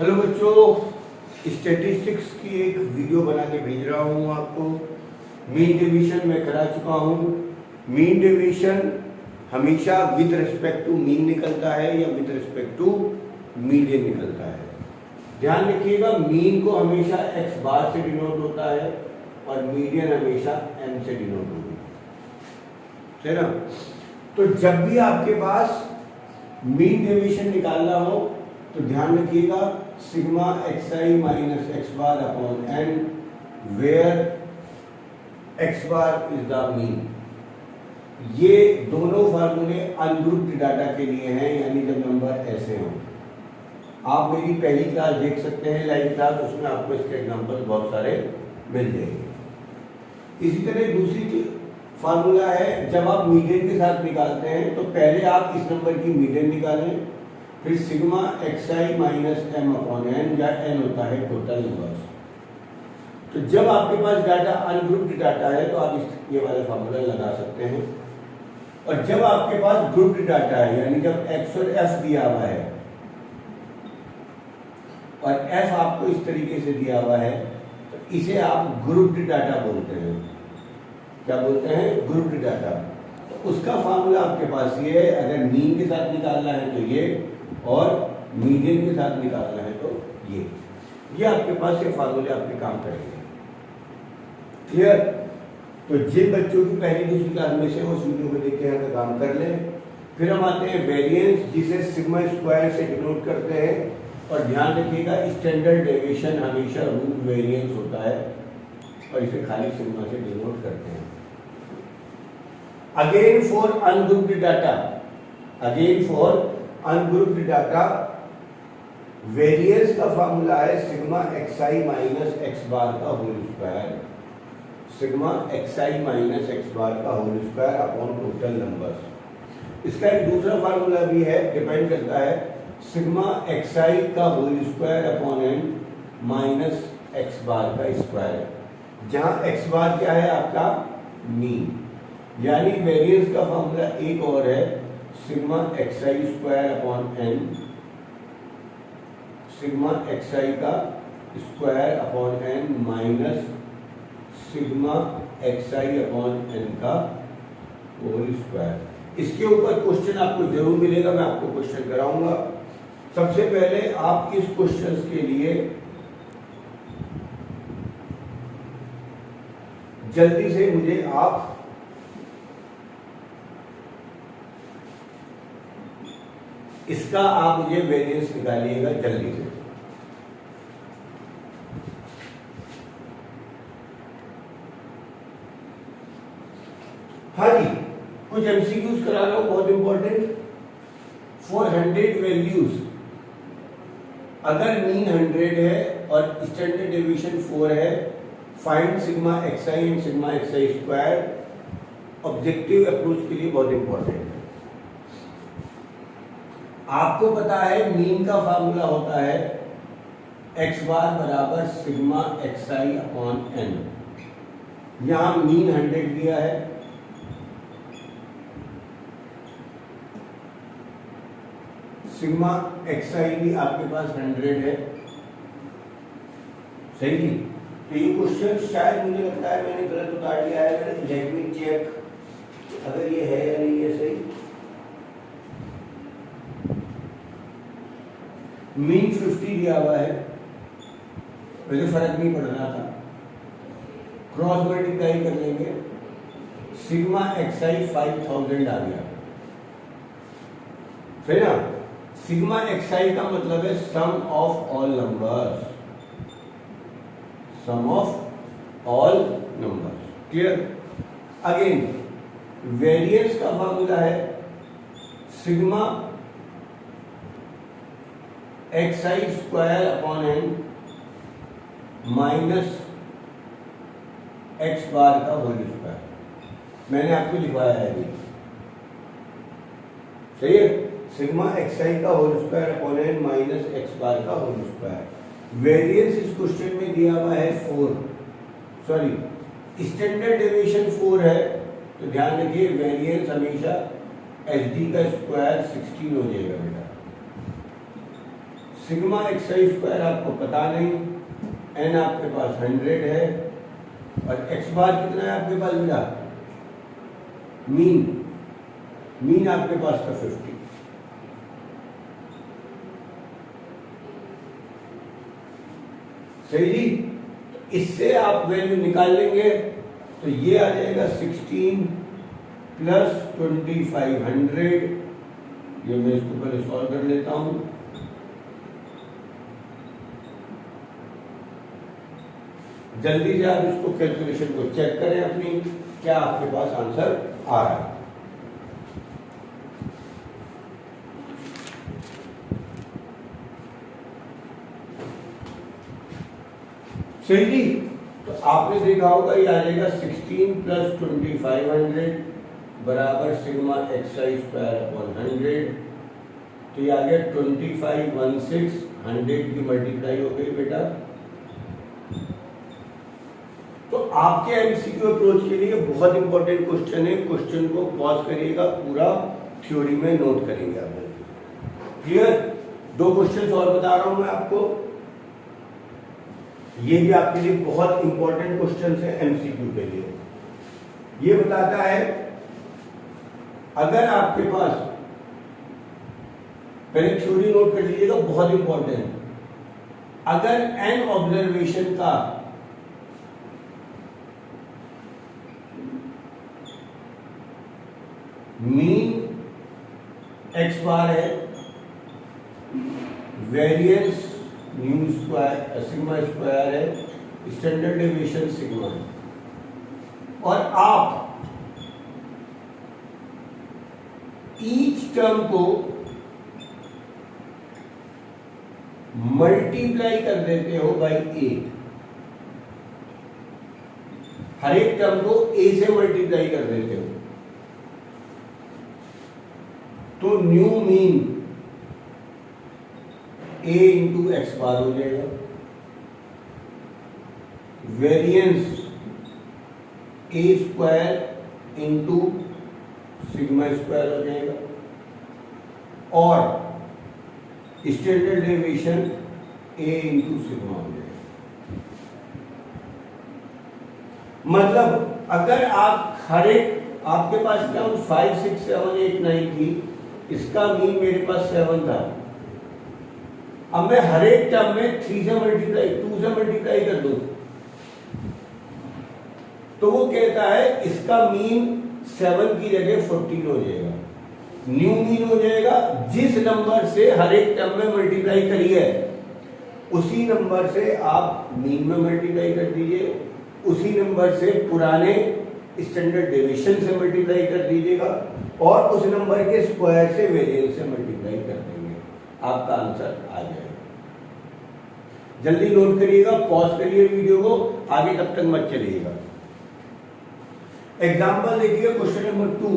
Hello बच्चों, statistics की एक वीडियो बना के भेज रहा हूँ आपको। मीन डिवीजन मैं करा चुका हूँ। मीन डिवीजन हमेशा विद रिस्पेक्ट टू मीन निकलता है या विद रिस्पेक्ट टू मीडियन निकलता है। ध्यान रखिएगा, मीन को हमेशा एक्स बार से डिनोट होता है और मीडियन हमेशा एम से डिनोट होती है ना। तो जब भी आपके पास मीन डिवीजन निकालना हो तो ध्यान रखिएगा sigma x i minus x bar upon n, where x bar is the mean. ये दोनों फार्मूले अनग्रुप्ड डाटा के लिए हैं, यानी जब नंबर ऐसे हों। आप मेरी पहली क्लास देख सकते हैं, लाइव क्लास, उसमें आपको इसके एग्जांपल बहुत सारे मिल जाएंगे। इसी तरह दूसरी फार्मूला है, जब आप मीडियन के साथ निकालते हैं तो पहले आप इस नंबर की मीडियन निकालें, फिर sigma x i minus M upon N, या एन होता है टोटल नंबर्स। तो जब आपके पास डाटा अनग्रुप्ड डाटा है तो आप ये वाला फार्मूला लगा सकते हैं। और जब आपके पास ग्रुप्ड डाटा है, यानी जब एक्स और एफ दिया हुआ है और एफ आपको इस तरीके से दिया हुआ है, तो इसे आप ग्रुप्ड डाटा बोलते हैं। क्या बोलते हैं? Grouped data. तो उसका फार्मूला आपके पास ये है, अगर मीन के साथ निकालना है तो ये, और मीडियन के साथ निकालना है तो ये आपके पास ये फार्मूले आपके काम करेंगे। क्लियर? तो जिन बच्चों की पहली दूसरी क्लास में से उस वीडियो में देख के यहाँ का काम कर लें। फिर हम आते हैं वेरिएंस, जिसे सिग्मा स्क्वायर से डिनोट करते हैं। और ध्यान रखिएगा, स्टैंडर्ड डेविएशन हमेशा रूट वेरिएंस होता है और इसे खाली सिग्मा से डिनोट करते हैं। Again for ungrouped data, again for ungrouped data, variance का फार्मूला है sigma x i minus x bar का whole square, sigma x i minus x bar का whole square upon total numbers. इसका एक दूसरा फार्मूला भी है, डिपेंड करता है, सिग्मा एक्स आई का whole square upon n minus x bar का स्क्वायर, जहां एक्स बार क्या है? आपका मीन। यानी वेरिएंस का फार्मूला एक और है, sigma x i square upon n, sigma x i का square upon n minus sigma x i upon n का होल स्क्वायर। इसके ऊपर क्वेश्चन आपको जरूर मिलेगा, मैं आपको क्वेश्चन कराऊंगा। सबसे पहले आप इस क्वेश्चन के लिए जल्दी से मुझे आप इसका मुझे वेरिएंस निकालिएगा जल्दी से। हाँ जी, कुछ एमसीक्यूज करा रहा हूं, बहुत इंपॉर्टेंट। 400 वैल्यूज, अगर मीन 100 है और स्टैंडर्ड डेविएशन 4 है, find sigma x I and sigma x i square. Objective approach के लिए बहुत इंपॉर्टेंट है। आपको पता है मीन का फार्मूला होता है एक्स बार बराबर sigma x i upon N. यहां मीन 100 दिया है, सिग्मा एक्स आई भी आपके पास 100 है, सही जी। तो ये क्वेश्चन शायद मुझे लगता है मैंने गलत उतार लिया है, लेट मी चेक अगर ये है या नहीं है सही। मीन 50 दिया हुआ है, मुझे फर्क नहीं पड़ रहा था, क्रॉस मल्टीप्लाई कर लेंगे, सिग्मा एक्स आई 5000 आ गया। फिर ना सिग्मा एक्स आई का मतलब है sum of all numbers, sum of all numbers. Clear? Again variance का फार्मूला है sigma x i square upon n minus x bar का होल स्क्वायर। मैंने आपको लिखवाया है अभी, सही है? सिग्मा एक्स आई का whole square upon n minus x bar का होल स्क्वायर। वेरिएंस इस क्वेश्चन में दिया हुआ है 4, सॉरी स्टैंडर्ड डेविएशन 4 है, तो ध्यान रखिए वेरिएंस हमेशा एच डी का स्क्वायर 16 हो जाएगा बेटा। सिग्मा एक्स आई स्क्वायर आपको पता नहीं, एन आपके पास 100 है और एक्स बार कितना है आपके पास मिला, मीन आपके पास था 50। सही जी, तो इससे आप वैल्यू निकाल लेंगे तो ये आ जाएगा 16 प्लस 2500। ये मैं इसको पहले सॉल्व कर लेता हूं। जल्दी से आप इसको कैलकुलेशन को चेक करें अपनी, क्या आपके पास आंसर आ रहा है। सही जी, तो आपने देखा होगा ये आ जाएगा 16 प्लस 2500 बराबर sigma x i square upon 100। तो ये आ गया 2516, 100 की मल्टीप्लाई हो गई बेटा। तो आपके एमसीक्यू अप्रोच के लिए बहुत इंपॉर्टेंट क्वेश्चन है, क्वेश्चन को पॉज करिएगा, पूरा थ्योरी में नोट करेंगे आप। क्लियर? 2 क्वेश्चन और बता रहा हूं मैं आपको, ये भी आपके लिए बहुत इंपॉर्टेंट क्वेश्चन है एमसीक्यू के लिए। ये बताता है अगर आपके पास, पहले थ्योरी नोट कर लीजिएगा, बहुत इंपॉर्टेंट, अगर एन ऑब्जर्वेशन का मीन एक्स बार है, variance new square sigma square है, स्टैंडर्ड डेविएशन सिग्मा है, और आप ईच टर्म को मल्टीप्लाई कर देते हो बाय ए, हर एक टर्म को ए से मल्टीप्लाई कर देते हो, तो न्यू मीन ए इंटू एक्स बार हो जाएगा, वेरिएंस ए स्क्वायर इंटू सिग्मा स्क्वायर हो जाएगा, और स्टैंडर्ड डेविएशन ए इंटू सिग्मा हो जाएगा। मतलब अगर आप हर एक, आपके पास टर्म 5 6 7 8 9 थी, इसका मीन मेरे पास 7 था, अब मैं हर एक टर्म में 3 से मल्टीप्लाई 2 से मल्टीप्लाई कर दूं, तो वो कहता है इसका मीन 7 की जगह 14 हो जाएगा। न्यू मीन हो जाएगा, जिस नंबर से हर एक टर्म में मल्टीप्लाई करी है उसी नंबर से आप मीन में मल्टीप्लाई कर दीजिए, उसी नंबर से पुराने स्टैंडर्ड डेविएशन से मल्टीप्लाई कर दीजिएगा, और उस नंबर के स्क्वायर से वेरिएंस से मल्टीप्लाई कर देंगे, आपका आंसर आ जाएगा। जल्दी नोट करिएगा, पॉज करिए वीडियो को, आगे तब तक मत चलिएगा। एग्जाम्पल देखिए question number 2,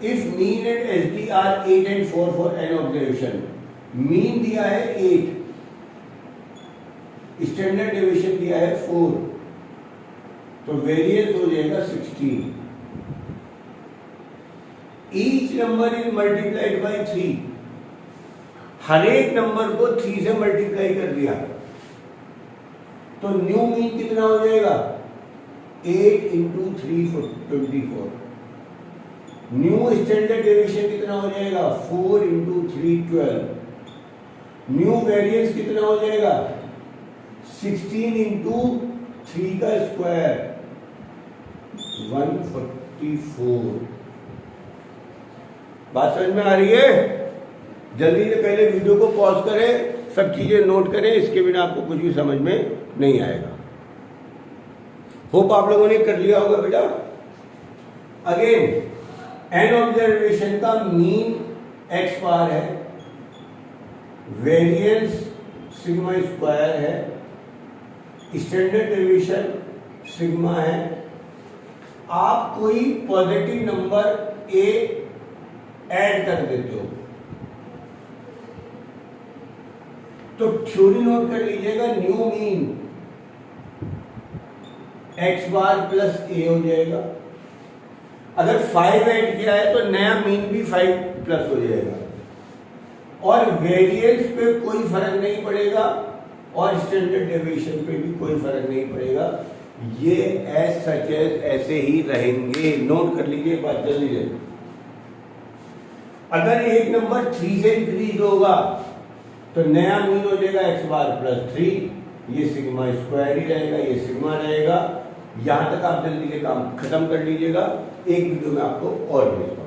if mean and SD are 8 and 4 for n observation. Mean दिया है 8, स्टैंडर्ड डेविएशन दिया है 4, तो वेरिएंस हो जाएगा 16। Each number is multiplied by 3, हर एक नंबर को 3 से मल्टीप्लाई कर दिया, तो न्यू मीन कितना हो जाएगा, 8 इंटू 3 24। न्यू स्टैंडर्ड डेविएशन कितना हो जाएगा, 4 इंटू 3 12। न्यू वेरिएंस कितना हो जाएगा, 16 इंटू 3 का स्क्वायर 144। बात समझ में आ रही है? जल्दी से पहले वीडियो को पॉज करें, सब चीजें नोट करें, इसके बिना आपको कुछ भी समझ में नहीं आएगा। होप आप लोगों ने कर लिया होगा बेटा। अगेन एन ऑब्जर्वेशन का मीन एक्स बार है, वेरिएंस सिग्मा स्क्वायर है, स्टैंडर्ड डेविएशन सिग्मा है। आप कोई पॉजिटिव नंबर ए ऐड कर देते हो, तो थ्योरी नोट कर लीजिएगा, न्यू मीन एक्स बार प्लस ए हो जाएगा। अगर 5 ऐड किया है तो नया मीन भी 5 प्लस हो जाएगा। और वेरिएंस पे कोई फर्क नहीं पड़ेगा और स्टैंडर्ड डेविएशन पे भी कोई फर्क नहीं पड़ेगा। ये एज सच एज ऐसे ही रहेंगे। नोट कर लीजिए बात जल्दी से। अगर एक नंबर 3 से इंक्रीज होगा तो नया मीन हो जाएगा x बार प्लस 3, ये सिग्मा स्क्वायर ही रहेगा, ये सिग्मा रहेगा। यहां तक आप जल्दी से काम खत्म कर लीजिएगा, एक वीडियो में आपको और भेज